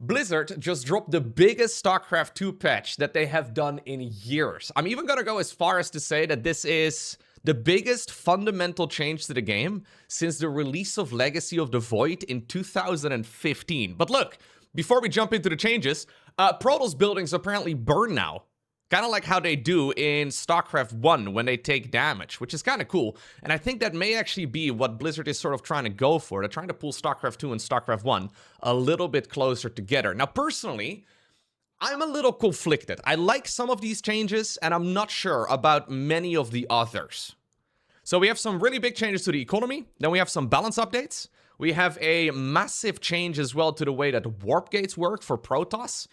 Blizzard just dropped the biggest StarCraft 2 patch that they have done in years. I'm even gonna go as far as to say that this is the biggest fundamental change to the game since the release of Legacy of the Void in 2015. But look, before we jump into the changes, Protoss buildings apparently burn now. Kind of like how they do in StarCraft 1 when they take damage, which is kind of cool. And I think that may actually be what Blizzard is sort of trying to go for. They're trying to pull StarCraft 2 and StarCraft 1 a little bit closer together. Now, personally, I'm a little conflicted. I like some of these changes, and I'm not sure about many of the others. So we have some really big changes to the economy. Then we have some balance updates. We have a massive change as well to the way that warp gates work for Protoss.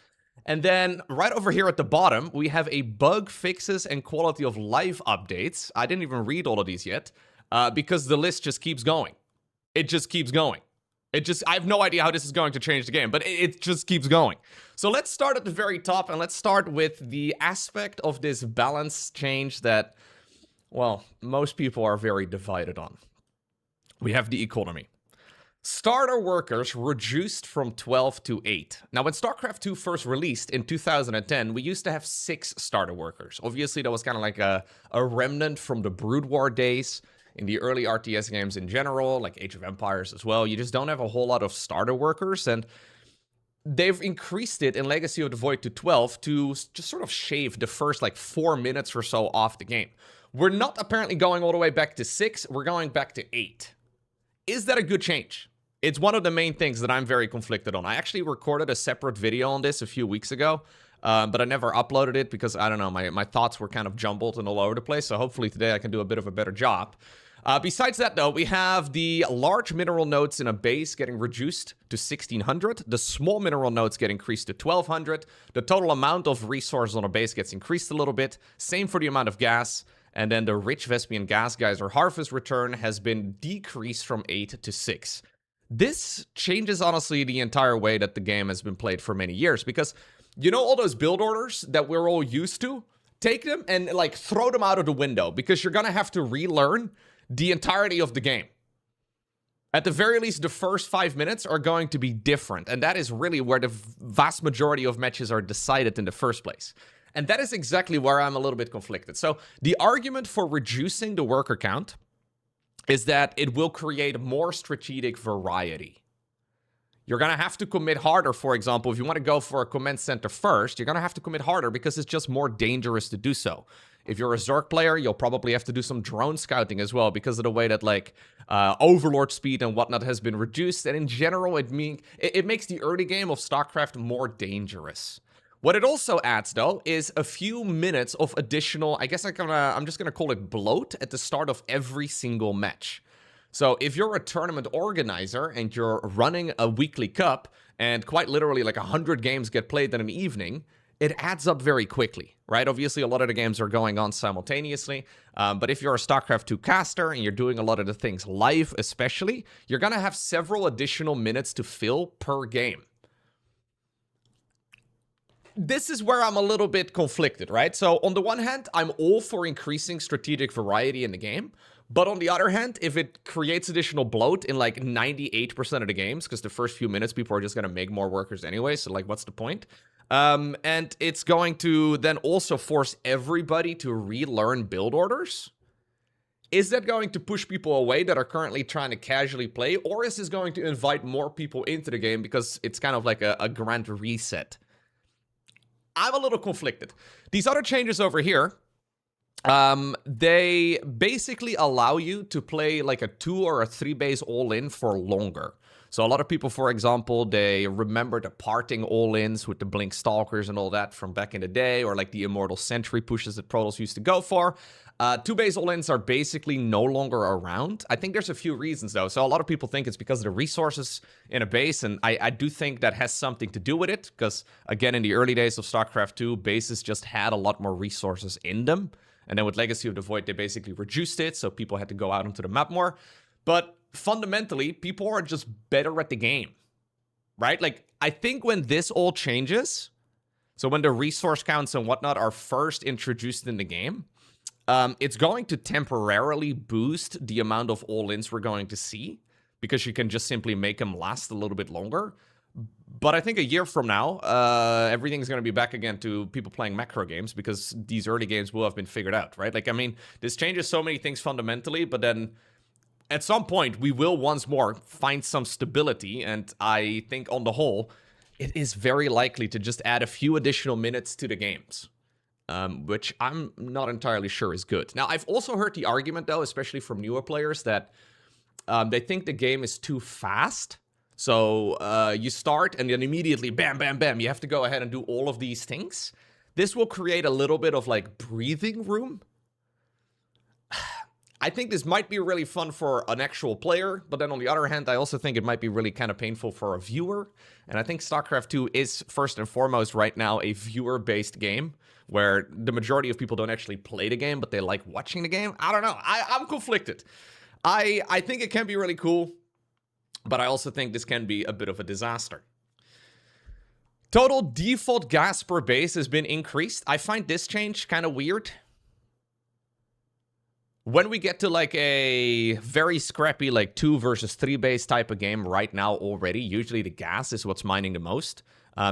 And then right over here at the bottom, we have a bug fixes and quality of life updates. I didn't even read all of these yet because the list just keeps going. It just keeps going. I have no idea how this is going to change the game, but it just keeps going. So let's start at the very top, and let's start with the aspect of this balance change that, well, most people are very divided on. We have the economy. Starter workers reduced from 12 to 8. Now, when StarCraft 2 first released in 2010, we used to have 6 starter workers. Obviously, that was kind of like a remnant from the Brood War days in the early RTS games in general, like Age of Empires as well. You just don't have a whole lot of starter workers, and they've increased it in Legacy of the Void to 12 to just sort of shave the first like 4 minutes or so off the game. We're not apparently going all the way back to 6, we're going back to 8. Is that a good change? It's one of the main things that I'm very conflicted on. I actually recorded a separate video on this a few weeks ago, but I never uploaded it because, I don't know, my thoughts were kind of jumbled and all over the place, so hopefully today I can do a bit of a better job. Besides that, though, we have the large mineral nodes in a base getting reduced to 1,600. The small mineral nodes get increased to 1,200. The total amount of resources on a base gets increased a little bit. Same for the amount of gas. And then the rich Vespian gas geyser harvest return has been decreased from 8 to 6. This changes, honestly, the entire way that the game has been played for many years. Because, you know, all those build orders that we're all used to? Take them and, like, throw them out of the window. Because you're going to have to relearn the entirety of the game. At the very least, the first 5 minutes are going to be different. And that is really where the vast majority of matches are decided in the first place. And that is exactly where I'm a little bit conflicted. So the argument for reducing the worker count is that it will create more strategic variety. You're going to have to commit harder, for example. If you want to go for a command center first, you're going to have to commit harder because it's just more dangerous to do so. If you're a Zerg player, you'll probably have to do some drone scouting as well because of the way that, like, overlord speed and whatnot has been reduced. And in general, it makes the early game of StarCraft more dangerous. What it also adds, though, is a few minutes of additional, I guess I'm just going to call it bloat at the start of every single match. So if you're a tournament organizer and you're running a weekly cup and quite literally like 100 games get played in an evening, it adds up very quickly, right? Obviously, a lot of the games are going on simultaneously, but if you're a StarCraft 2 caster and you're doing a lot of the things live especially, you're going to have several additional minutes to fill per game. This is where I'm a little bit conflicted, right? So on the one hand, I'm all for increasing strategic variety in the game. But on the other hand, if it creates additional bloat in like 98% of the games, because the first few minutes people are just going to make more workers anyway, so like what's the point? And it's going to then also force everybody to relearn build orders. Is that going to push people away that are currently trying to casually play? Or is this going to invite more people into the game because it's kind of like a grand reset? I'm a little conflicted. These other changes over here, they basically allow you to play like a 2 or a 3 base all-in for longer. So a lot of people, for example, they remember the parting all-ins with the Blink Stalkers and all that from back in the day, or like the Immortal Sentry pushes that Protoss used to go for. 2 base all-ins are basically no longer around. I think there's a few reasons, though. So a lot of people think it's because of the resources in a base, and I do think that has something to do with it, because, again, in the early days of StarCraft 2, bases just had a lot more resources in them. And then with Legacy of the Void, they basically reduced it, so people had to go out onto the map more. But fundamentally, people are just better at the game, right? Like, I think when this all changes, so when the resource counts and whatnot are first introduced in the game, it's going to temporarily boost the amount of all-ins we're going to see, because you can just simply make them last a little bit longer. But I think a year from now, everything's going to be back again to people playing macro games because these early games will have been figured out, right? Like, I mean, this changes so many things fundamentally, but then at some point, we will once more find some stability, and I think on the whole, it is very likely to just add a few additional minutes to the games, which I'm not entirely sure is good. Now, I've also heard the argument, though, especially from newer players, that they think the game is too fast. So you start and then immediately, bam, bam, bam, you have to go ahead and do all of these things. This will create a little bit of like breathing room. I think this might be really fun for an actual player, but then on the other hand, I also think it might be really kind of painful for a viewer. And I think StarCraft 2 is first and foremost right now a viewer-based game where the majority of people don't actually play the game, but they like watching the game. I don't know. I'm conflicted. I think it can be really cool. But I also think this can be a bit of a disaster. Total default gas per base has been increased. I find this change kind of weird. When we get to like a very scrappy like 2 versus 3 base type of game right now already, usually the gas is what's mining the most.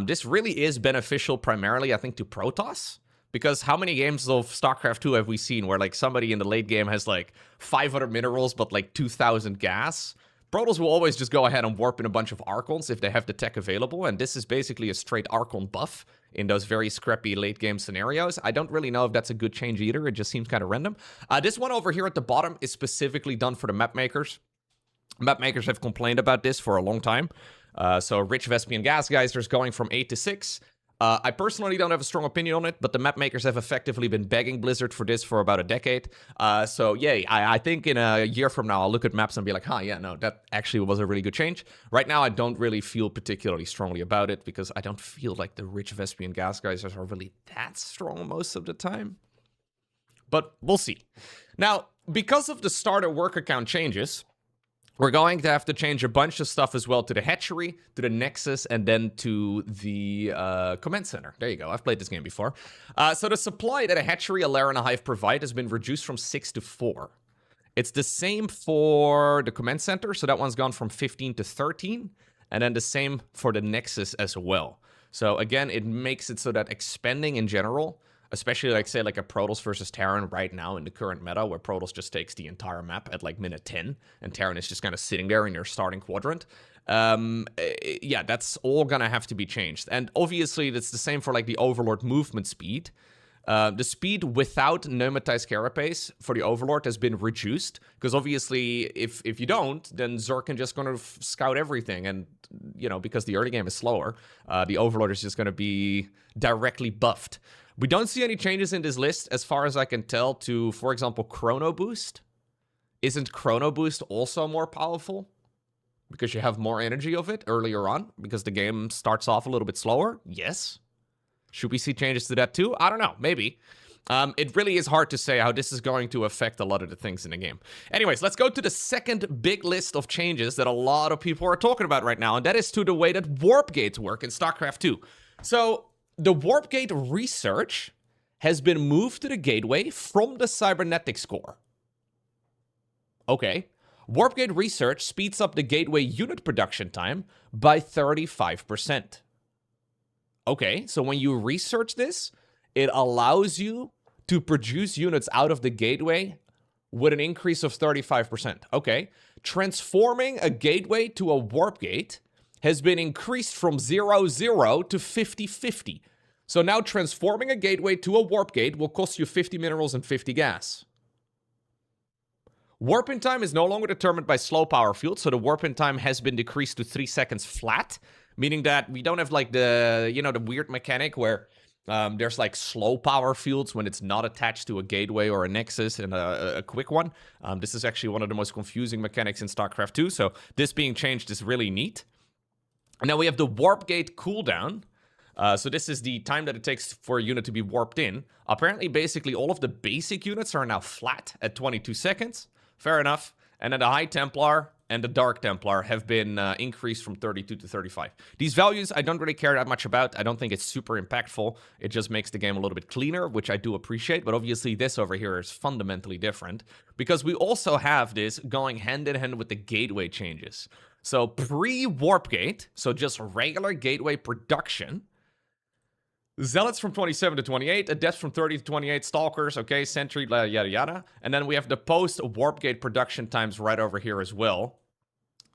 This really is beneficial primarily, I think, to Protoss. Because how many games of StarCraft 2 have we seen where like somebody in the late game has like 500 minerals but like 2,000 gas? Protoss will always just go ahead and warp in a bunch of Archons if they have the tech available, and this is basically a straight Archon buff in those very scrappy late-game scenarios. I don't really know if that's a good change either. It just seems kind of random. This one over here at the bottom is specifically done for the map makers. Map makers have complained about this for a long time. So Rich Vespian Gas Geysers going from 8 to 6. I personally don't have a strong opinion on it, but the map makers have effectively been begging Blizzard for this for about a decade. So yay, I think in a year from now, I'll look at maps and be like, yeah, no, that actually was a really good change. Right now, I don't really feel particularly strongly about it because I don't feel like the Rich Vespian Gas Geysers are really that strong most of the time. But we'll see. Now, because of the starter work account changes, we're going to have to change a bunch of stuff as well to the hatchery, to the nexus, and then to the command center. There you go. I've played this game before. So the supply that a hatchery, a lair, and a hive provide has been reduced from 6 to 4. It's the same for the command center, so that one's gone from 15 to 13, and then the same for the nexus as well. So again, it makes it so that expanding in general, especially like say like a Protoss versus Terran right now in the current meta where Protoss just takes the entire map at like minute 10 and Terran is just kind of sitting there in your starting quadrant. Yeah, that's all gonna have to be changed. And obviously that's the same for like the Overlord movement speed. The speed without pneumatized carapace for the Overlord has been reduced because obviously if you don't, then Zerg can just gonna scout everything, and you know, because the early game is slower, the Overlord is just gonna be directly buffed. We don't see any changes in this list, as far as I can tell, to, for example, Chrono Boost. Isn't Chrono Boost also more powerful? Because you have more energy of it earlier on? Because the game starts off a little bit slower? Yes. Should we see changes to that too? I don't know. Maybe. It really is hard to say how this is going to affect a lot of the things in the game. Anyways, let's go to the second big list of changes that a lot of people are talking about right now, and that is to the way that warp gates work in StarCraft 2. So the warp gate research has been moved to the gateway from the cybernetics core. Okay. Warp gate research speeds up the gateway unit production time by 35%. Okay, so when you research this, it allows you to produce units out of the gateway with an increase of 35%. Okay. Transforming a gateway to a warp gate has been increased from 0-0 to 50-50. So now transforming a gateway to a warp gate will cost you 50 minerals and 50 gas. Warp-in time is no longer determined by slow power fields, so the warp-in time has been decreased to 3 seconds flat, meaning that we don't have like the, you know, the weird mechanic where there's like slow power fields when it's not attached to a gateway or a nexus and a quick one. This is actually one of the most confusing mechanics in StarCraft 2, so this being changed is really neat. And then we have the warp gate cooldown. So this is the time that it takes for a unit to be warped in. Apparently, basically, all of the basic units are now flat at 22 seconds. Fair enough. And then the High Templar and the Dark Templar have been increased from 32 to 35. These values, I don't really care that much about. I don't think it's super impactful. It just makes the game a little bit cleaner, which I do appreciate. But obviously, this over here is fundamentally different because we also have this going hand in hand with the gateway changes. So pre-warp gate, so just regular gateway production. Zealots from 27 to 28, Adepts from 30 to 28, Stalkers, okay, Sentry, yada yada. And then we have the post-warp gate production times right over here as well.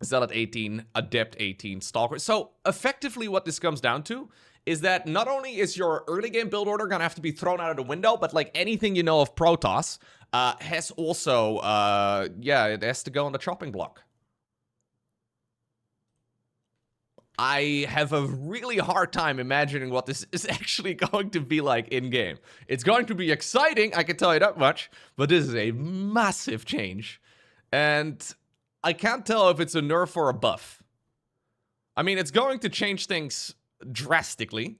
Zealot 18, Adept 18, Stalker. So effectively what this comes down to is that not only is your early game build order gonna have to be thrown out of the window, but like anything you know of Protoss has also, it has to go on the chopping block. I have a really hard time imagining what this is actually going to be like in-game. It's going to be exciting, I can tell you that much, but this is a massive change. And I can't tell if it's a nerf or a buff. I mean, it's going to change things drastically,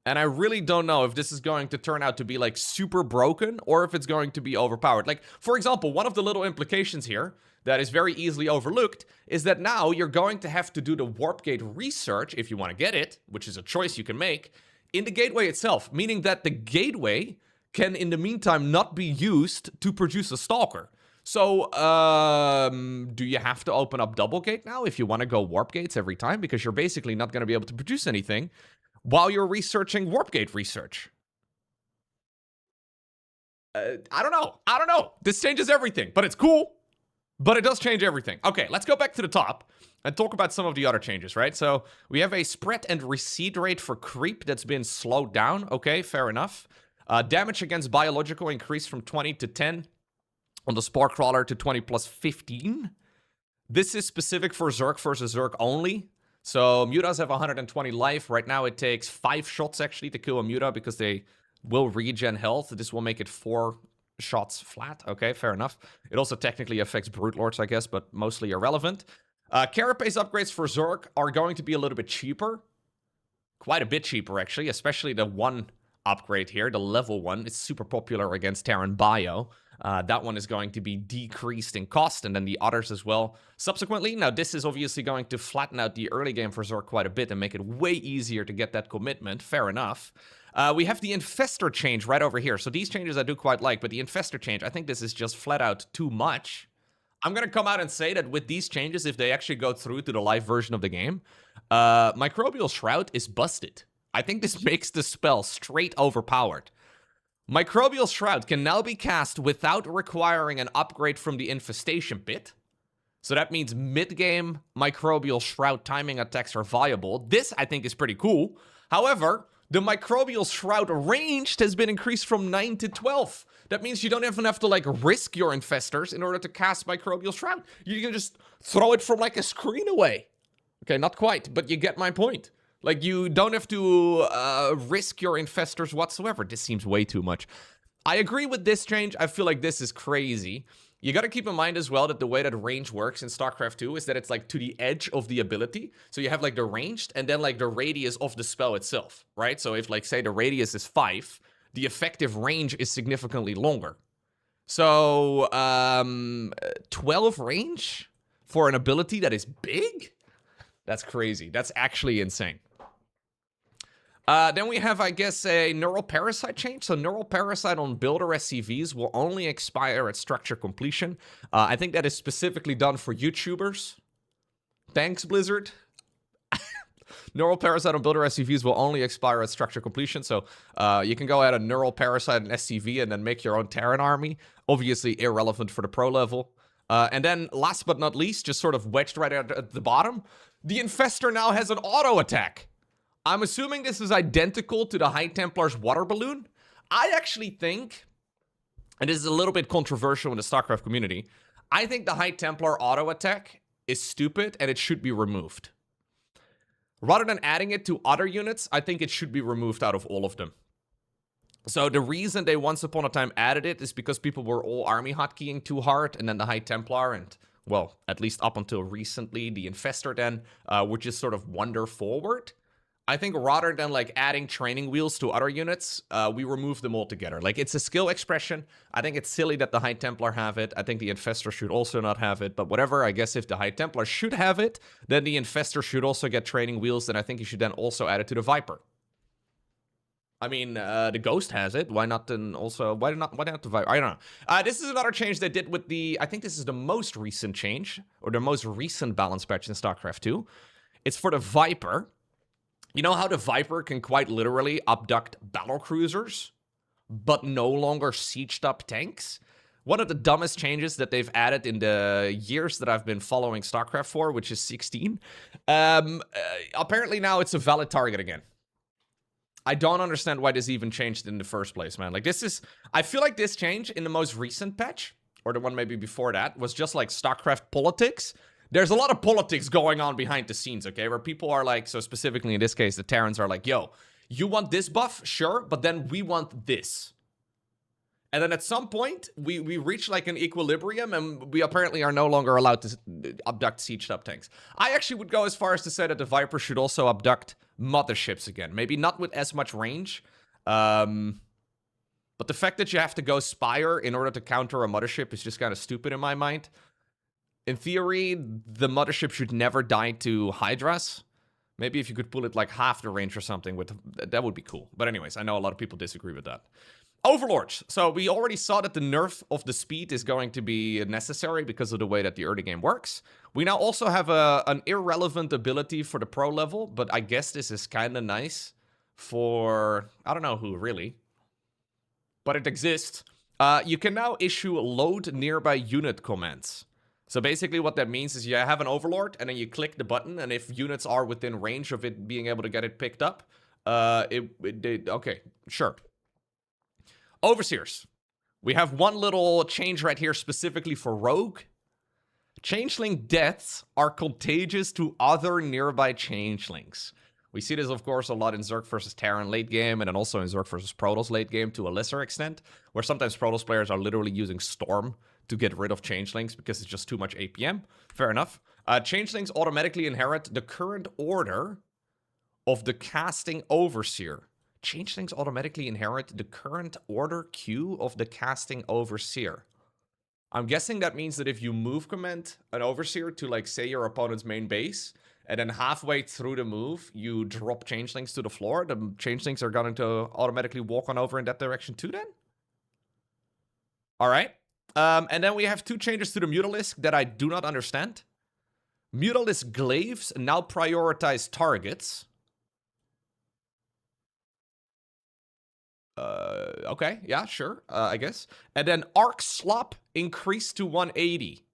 and I really don't know if this is going to turn out to be like super broken or if it's going to be overpowered. Like, for example, one of the little implications here that is very easily overlooked is that now you're going to have to do the warp gate research if you want to get it, which is a choice you can make, in the gateway itself, meaning that the gateway can in the meantime not be used to produce a stalker. So, do you have to open up double gate now if you want to go warp gates every time? Because you're basically not going to be able to produce anything while you're researching warp gate research. I don't know. This changes everything, but it's cool. But it does change everything. Okay, let's go back to the top and talk about some of the other changes, right? So we have a spread and recede rate for creep that's been slowed down. Okay, fair enough. Damage against biological increased from 20 to 10 on the Spore Crawler to 20 plus 15. This is specific for Zerg versus Zerg only. So mutas have 120 life. Right now it takes 5 shots actually to kill a muta because they will regen health. This will make it 4 shots flat. Okay, fair enough. It also technically affects Brute Lords, I guess, but mostly irrelevant. Carapace upgrades for Zerg are going to be a little bit cheaper. Quite a bit cheaper, actually, especially the one upgrade here, the level 1. It's super popular against Terran Bio. That one is going to be decreased in cost, and then the others as well. Subsequently, now this is obviously going to flatten out the early game for Zerg quite a bit and make it way easier to get that commitment. Fair enough. We have the Infestor change right over here. So these changes I do quite like, but the Infestor change, I think this is just flat out too much. I'm going to come out and say that with these changes, if they actually go through to the live version of the game, Microbial Shroud is busted. I think this makes the spell straight overpowered. Microbial Shroud can now be cast without requiring an upgrade from the Infestation Pit. So that means mid-game Microbial Shroud timing attacks are viable. This, I think, is pretty cool. However, the Microbial Shroud ranged has been increased from 9 to 12. That means you don't even have to, like, risk your Infestors in order to cast Microbial Shroud. You can just throw it from, like, a screen away. Okay, not quite, but you get my point. Like, you don't have to risk your Infestors whatsoever. This seems way too much. I agree with this change. I feel like this is crazy. You gotta keep in mind as well that the way that range works in StarCraft 2 is that it's like to the edge of the ability. So you have like the ranged and then like the radius of the spell itself, right? So if like say the radius is 5, the effective range is significantly longer. So 12 range for an ability that is big? That's crazy. That's actually insane. Then we have, I guess, a Neural Parasite change. So Neural Parasite on Builder SCVs will only expire at structure completion. I think that is specifically done for YouTubers. Thanks, Blizzard. Neural Parasite on Builder SCVs will only expire at structure completion. So you can go add a Neural Parasite and SCV and then make your own Terran army. Obviously irrelevant for the pro level. And then last but not least, just sort of wedged right at the bottom, the Infestor now has an auto attack. I'm assuming this is identical to the High Templar's water balloon. I actually think, and this is a little bit controversial in the StarCraft community, I think the High Templar auto attack is stupid and it should be removed. Rather than adding it to other units, I think it should be removed out of all of them. So the reason they once upon a time added it is because people were all army hotkeying too hard, and then the High Templar and, well, at least up until recently, the Infestor then would just sort of wander forward. I think rather than like adding training wheels to other units, we remove them altogether. Like, it's a skill expression. I think it's silly that the High Templar have it. I think the Infestor should also not have it. But whatever, I guess if the High Templar should have it, then the Infestor should also get training wheels. And I think you should then also add it to the Viper. I mean, the Ghost has it. Why not then also, why not the Viper? I don't know. This is another change they did with the, I think this is the most recent change, or the most recent balance patch in StarCraft 2. It's for the Viper. You know how the Viper can quite literally abduct battle cruisers, but no longer sieged up tanks? One of the dumbest changes that they've added in the years that I've been following StarCraft 4, which is 16. Apparently now it's a valid target again. I don't understand why this even changed in the first place, man. Like, this is... I feel like this change in the most recent patch, or the one maybe before that, was just like StarCraft politics. There's a lot of politics going on behind the scenes, okay? Where people are like, so specifically in this case, the Terrans are like, yo, you want this buff? Sure, but then we want this. And then at some point, we reach like an equilibrium, and we apparently are no longer allowed to abduct sieged up tanks. I actually would go as far as to say that the Viper should also abduct motherships again. Maybe not with as much range. But the fact that you have to go Spire in order to counter a mothership is just kind of stupid in my mind. In theory, the mothership should never die to Hydras. Maybe if you could pull it like half the range or something, that would be cool. But anyways, I know a lot of people disagree with that. Overlords. So we already saw that the nerf of the speed is going to be necessary because of the way that the early game works. We now also have an irrelevant ability for the pro level, but I guess this is kind of nice for... I don't know who, really. But it exists. You can now issue load nearby unit commands. So basically what that means is you have an Overlord, and then you click the button, and if units are within range of it being able to get it picked up, okay, sure. Overseers. We have one little change right here specifically for Rogue. Changeling deaths are contagious to other nearby changelings. We see this, of course, a lot in Zerg versus Terran late game, and then also in Zerg versus Protoss late game to a lesser extent, where sometimes Protoss players are literally using Storm to get rid of changelings because it's just too much APM. Fair enough. Changelings automatically inherit the current order of the casting Overseer. Changelings automatically inherit the current order queue of the casting Overseer. I'm guessing that means that if you move command an Overseer to, like, say your opponent's main base, and then halfway through the move, you drop changelings to the floor, the changelings are going to automatically walk on over in that direction too then? Alright. And then we have two changes to the Mutalisk that I do not understand. Mutalisk Glaives now prioritize targets. Okay, yeah, sure, I guess. And then Arc Slop increased to 180.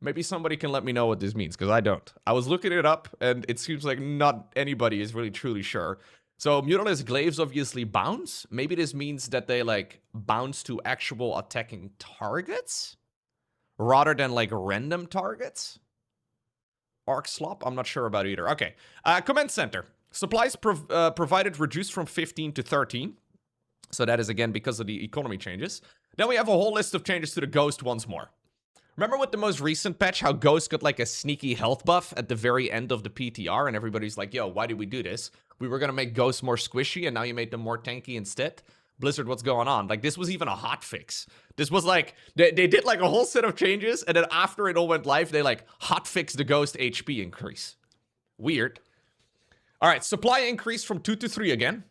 Maybe somebody can let me know what this means, because I don't. I was looking it up, and it seems like not anybody is really truly sure. So, Mutalisk Glaives obviously bounce. Maybe this means that they, like, bounce to actual attacking targets? Rather than, like, random targets? Arc Slop? I'm not sure about either. Okay. Command Center. Supplies provided reduced from 15 to 13. So that is, again, because of the economy changes. Then we have a whole list of changes to the Ghost once more. Remember with the most recent patch how Ghost got like a sneaky health buff at the very end of the PTR and everybody's like, yo, why did we do this? We were gonna make Ghosts more squishy and now you made them more tanky instead? Blizzard, what's going on? Like, this was even a hotfix. This was like, they did like a whole set of changes, and then after it all went live, they like hotfixed the Ghost HP increase. Weird. Alright, supply increase from 2 to 3 again.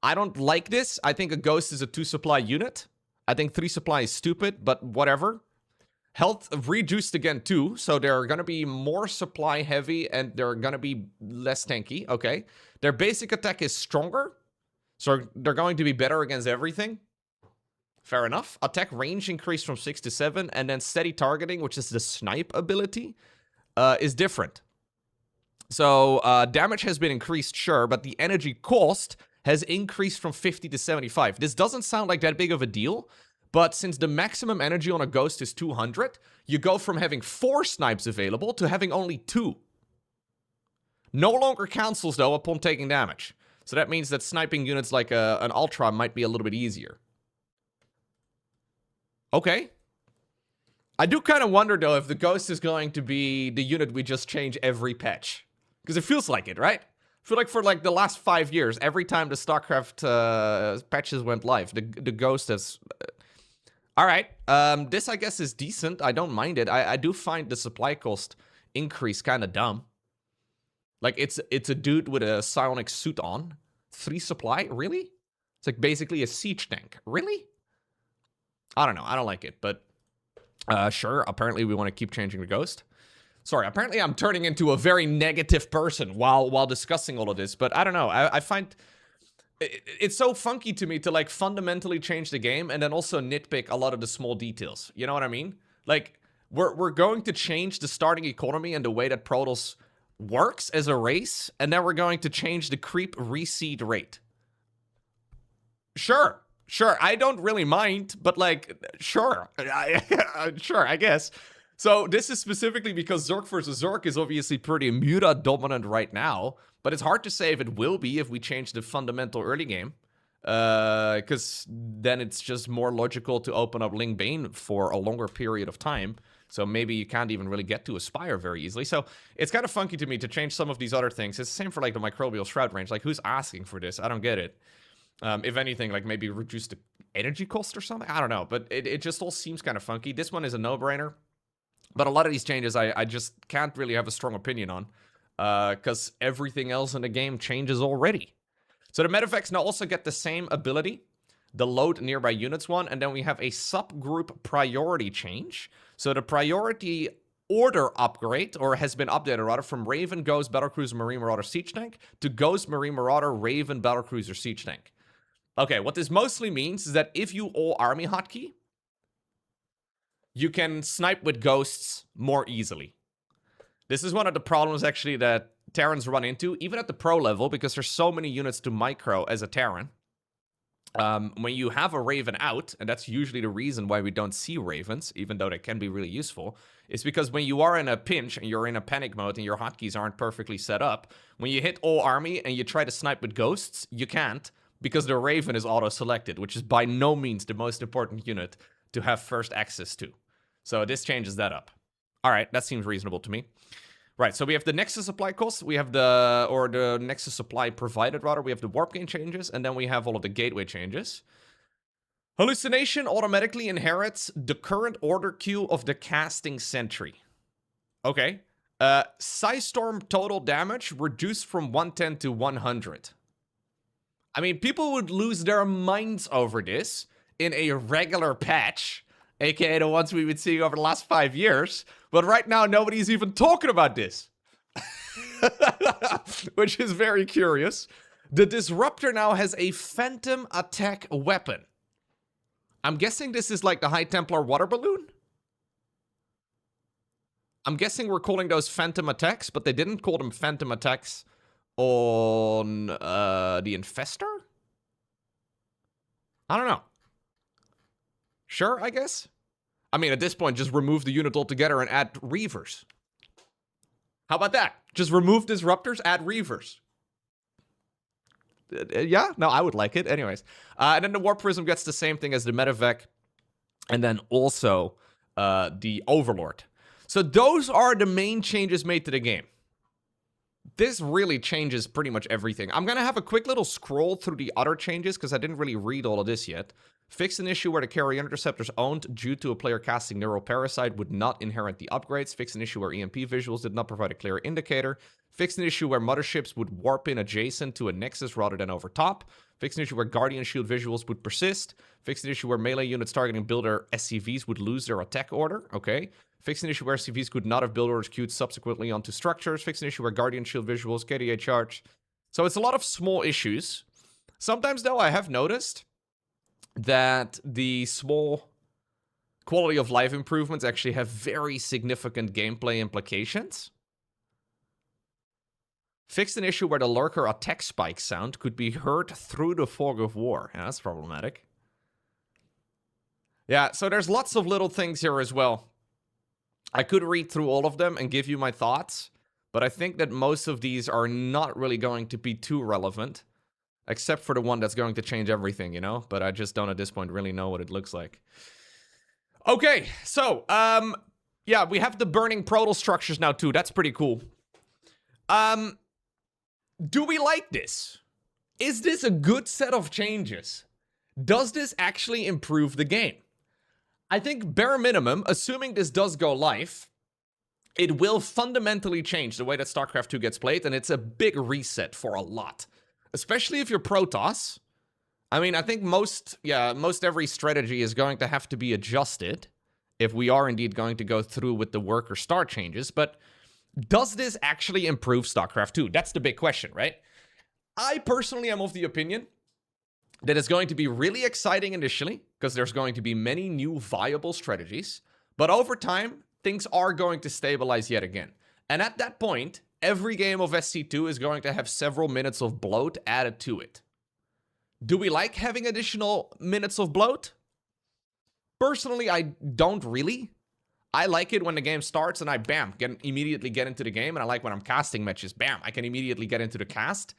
I don't like this. I think a Ghost is a 2 supply unit. I think 3 supply is stupid, but whatever. Health reduced again too, so they're gonna be more supply heavy and they're gonna be less tanky, okay. Their basic attack is stronger, so they're going to be better against everything. Fair enough. Attack range increased from 6 to 7, and then steady targeting, which is the snipe ability, is different. So, damage has been increased, sure, but the energy cost has increased from 50 to 75. This doesn't sound like that big of a deal, but since the maximum energy on a Ghost is 200, you go from having 4 snipes available to having only 2. No longer cancels, though, upon taking damage. So that means that sniping units like an Ultra might be a little bit easier. Okay. I do kind of wonder, though, if the Ghost is going to be the unit we just change every patch. Because it feels like it, right? I feel like for like the last 5 years, every time the StarCraft patches went live, the Ghost has... Alright, this I guess is decent. I don't mind it. I do find the supply cost increase kind of dumb. Like, it's a dude with a psionic suit on. 3 supply? Really? It's like basically a siege tank. Really? I don't know. I don't like it, but sure. Apparently, we want to keep changing the ghost. Sorry, apparently I'm turning into a very negative person while discussing all of this, but I don't know. I find it's so funky to me to like fundamentally change the game and then also nitpick a lot of the small details. You know what I mean? Like, we're going to change the starting economy and the way that Protoss works as a race, and then we're going to change the creep reseed rate. Sure, I don't really mind, but like, sure, sure, I guess. So this is specifically because Zerg versus Zerg is obviously pretty muta dominant right now, but it's hard to say if it will be if we change the fundamental early game, because then it's just more logical to open up Ling Bane for a longer period of time. So maybe you can't even really get to Aspire very easily. So it's kind of funky to me to change some of these other things. It's the same for like the Microbial Shroud range. Like, who's asking for this? I don't get it. If anything, like maybe reduce the energy cost or something. I don't know, but it just all seems kind of funky. This one is a no-brainer. But a lot of these changes I just can't really have a strong opinion on, because everything else in the game changes already. So the Medivac's now also get the same ability, the load nearby units one, and then we have a subgroup priority change. So the priority order upgrade, or has been updated rather, from Raven, Ghost, Battlecruiser, Marine Marauder, Siege Tank, to Ghost, Marine Marauder, Raven, Battlecruiser, Siege Tank. Okay, what this mostly means is that if you all army hotkey, you can snipe with ghosts more easily. This is one of the problems, actually, that Terrans run into, even at the pro level, because there's so many units to micro as a Terran. When you have a Raven out, and that's usually the reason why we don't see Ravens, even though they can be really useful, is because when you are in a pinch and you're in a panic mode and your hotkeys aren't perfectly set up, when you hit all army and you try to snipe with ghosts, you can't, because the Raven is auto-selected, which is by no means the most important unit to have first access to. So this changes that up. All right, that seems reasonable to me. Right, so we have the Nexus supply costs, we have the Nexus supply provided, rather, we have the warp gain changes, and then we have all of the gateway changes. Hallucination automatically inherits the current order queue of the casting sentry. Okay. Psystorm total damage reduced from 110 to 100. I mean, people would lose their minds over this in a regular patch, aka the ones we've been seeing over the last 5 years. But right now, nobody's even talking about this. Which is very curious. The Disruptor now has a Phantom attack weapon. I'm guessing this is like the High Templar water balloon? I'm guessing we're calling those Phantom attacks, but they didn't call them Phantom attacks on the Infestor? I don't know. Sure, I guess? I mean, at this point, just remove the unit altogether and add Reavers. How about that? Just remove Disruptors, add Reavers. Yeah? No, I would like it. Anyways. And then the Warp Prism gets the same thing as the Medevac. And then also the Overlord. So those are the main changes made to the game. This really changes pretty much everything. I'm going to have a quick little scroll through the other changes because I didn't really read all of this yet. Fixed an issue where the carrier interceptors owned due to a player casting Neural Parasite would not inherit the upgrades. Fixed an issue where EMP visuals did not provide a clear indicator. Fixed an issue where motherships would warp in adjacent to a nexus rather than over top. Fixed an issue where Guardian Shield visuals would persist. Fixed an issue where melee units targeting builder SCVs would lose their attack order. Okay. Fixed an issue where SCVs could not have build orders queued subsequently onto structures. Fixed an issue where Guardian Shield visuals, KDA charge. So it's a lot of small issues. Sometimes, though, I have noticed that the small quality of life improvements actually have very significant gameplay implications. Fixed an issue where the lurker attack spike sound could be heard through the fog of war. Yeah, that's problematic. Yeah, so there's lots of little things here as well. I could read through all of them and give you my thoughts, but I think that most of these are not really going to be too relevant. Except for the one that's going to change everything, you know? But I just don't at this point really know what it looks like. Okay, so, yeah, we have the burning Protoss structures now too. That's pretty cool. Do we like this? Is this a good set of changes? Does this actually improve the game? I think bare minimum, assuming this does go live, it will fundamentally change the way that StarCraft 2 gets played, and it's a big reset for a lot. Especially if you're Protoss. I mean, I think most every strategy is going to have to be adjusted if we are indeed going to go through with the worker star changes, but does this actually improve StarCraft 2? That's the big question, right? I personally am of the opinion that it's going to be really exciting initially, because there's going to be many new viable strategies, but over time, things are going to stabilize yet again. And at that point, every game of SC2 is going to have several minutes of bloat added to it. Do we like having additional minutes of bloat? Personally, I don't really. I like it when the game starts and I, bam, immediately get into the game. And I like when I'm casting matches, bam, I can immediately get into the cast.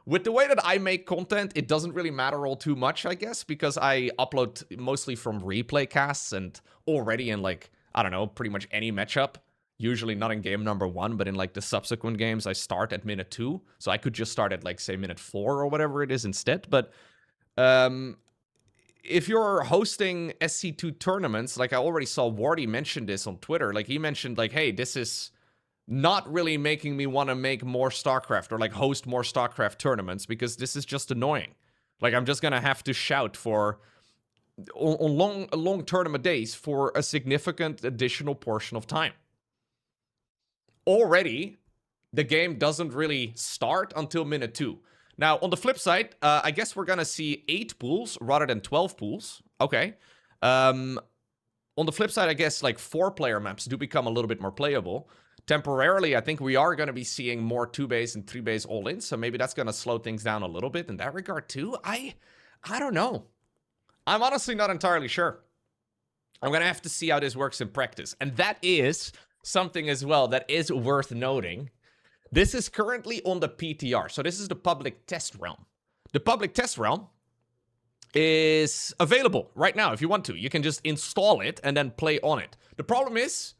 With the way that I make content, it doesn't really matter all too much, I guess, because I upload mostly from replay casts and already in, like, I don't know, pretty much any matchup. Usually not in game number 1, but in, like, the subsequent games, I start at minute 2. So I could just start at, like, say, minute 4 or whatever it is instead. But if you're hosting SC2 tournaments, like I already saw Wardy mention this on Twitter, like he mentioned, like, hey, this is not really making me want to make more StarCraft or like host more StarCraft tournaments because this is just annoying. Like I'm just gonna have to shout for on long tournament days for a significant additional portion of time. Already, the game doesn't really start until minute 2. Now, on the flip side, I guess we're going to see 8 pools rather than 12 pools. Okay. On the flip side, I guess, like, 4-player maps do become a little bit more playable. Temporarily, I think we are going to be seeing more 2-base and 3-base all-in, so maybe that's going to slow things down a little bit in that regard, too. I don't know. I'm honestly not entirely sure. I'm going to have to see how this works in practice. And that is something as well that is worth noting. This is currently on the PTR, so this is the public test realm. The public test realm is available right now if you want to. You can just install it and then play on it. The problem is,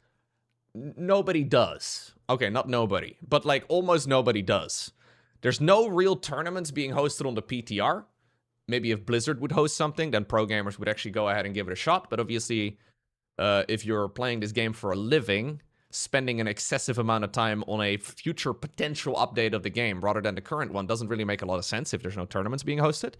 nobody does. Okay, not nobody, but like almost nobody does. There's no real tournaments being hosted on the PTR. Maybe if Blizzard would host something, then pro gamers would actually go ahead and give it a shot. But obviously, if you're playing this game for a living, spending an excessive amount of time on a future potential update of the game rather than the current one doesn't really make a lot of sense if there's no tournaments being hosted.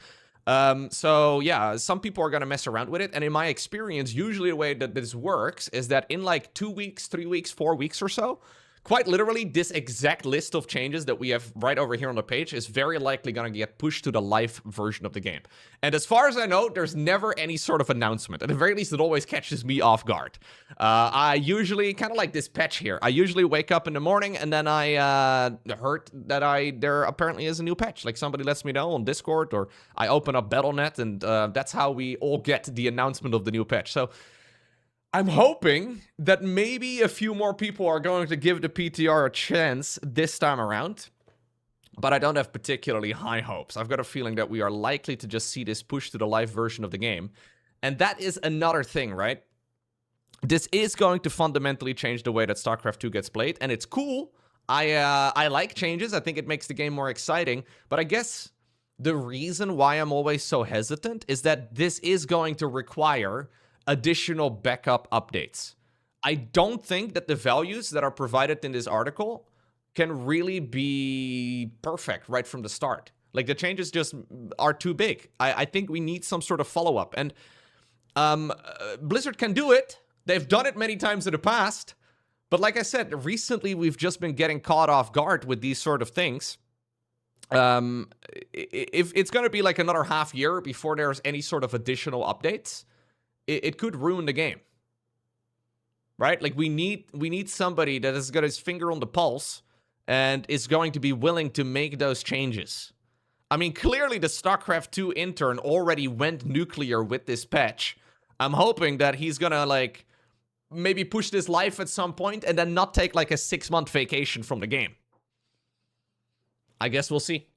So yeah, some people are going to mess around with it. And in my experience, usually the way that this works is that in like 2 weeks, 3 weeks, 4 weeks or so, quite literally, this exact list of changes that we have right over here on the page is very likely going to get pushed to the live version of the game. And as far as I know, there's never any sort of announcement. At the very least, it always catches me off guard. I usually, kind of like this patch here, I usually wake up in the morning and then I heard that there apparently is a new patch. Like somebody lets me know on Discord or I open up Battle.net and that's how we all get the announcement of the new patch. So I'm hoping that maybe a few more people are going to give the PTR a chance this time around, but I don't have particularly high hopes. I've got a feeling that we are likely to just see this push to the live version of the game, and that is another thing, right? This is going to fundamentally change the way that StarCraft 2 gets played, and it's cool. I like changes. I think it makes the game more exciting, but I guess the reason why I'm always so hesitant is that this is going to require additional backup updates. I don't think that the values that are provided in this article can really be perfect right from the start. Like, the changes just are too big. I think we need some sort of follow-up. And Blizzard can do it. They've done it many times in the past. But like I said, recently we've just been getting caught off guard with these sort of things. If it's going to be like another half year before there's any sort of additional updates, it could ruin the game, right? Like we need somebody that has got his finger on the pulse and is going to be willing to make those changes. I mean, clearly the StarCraft 2 intern already went nuclear with this patch. I'm hoping that he's gonna like maybe push this live at some point and then not take like a 6-month vacation from the game. I guess we'll see.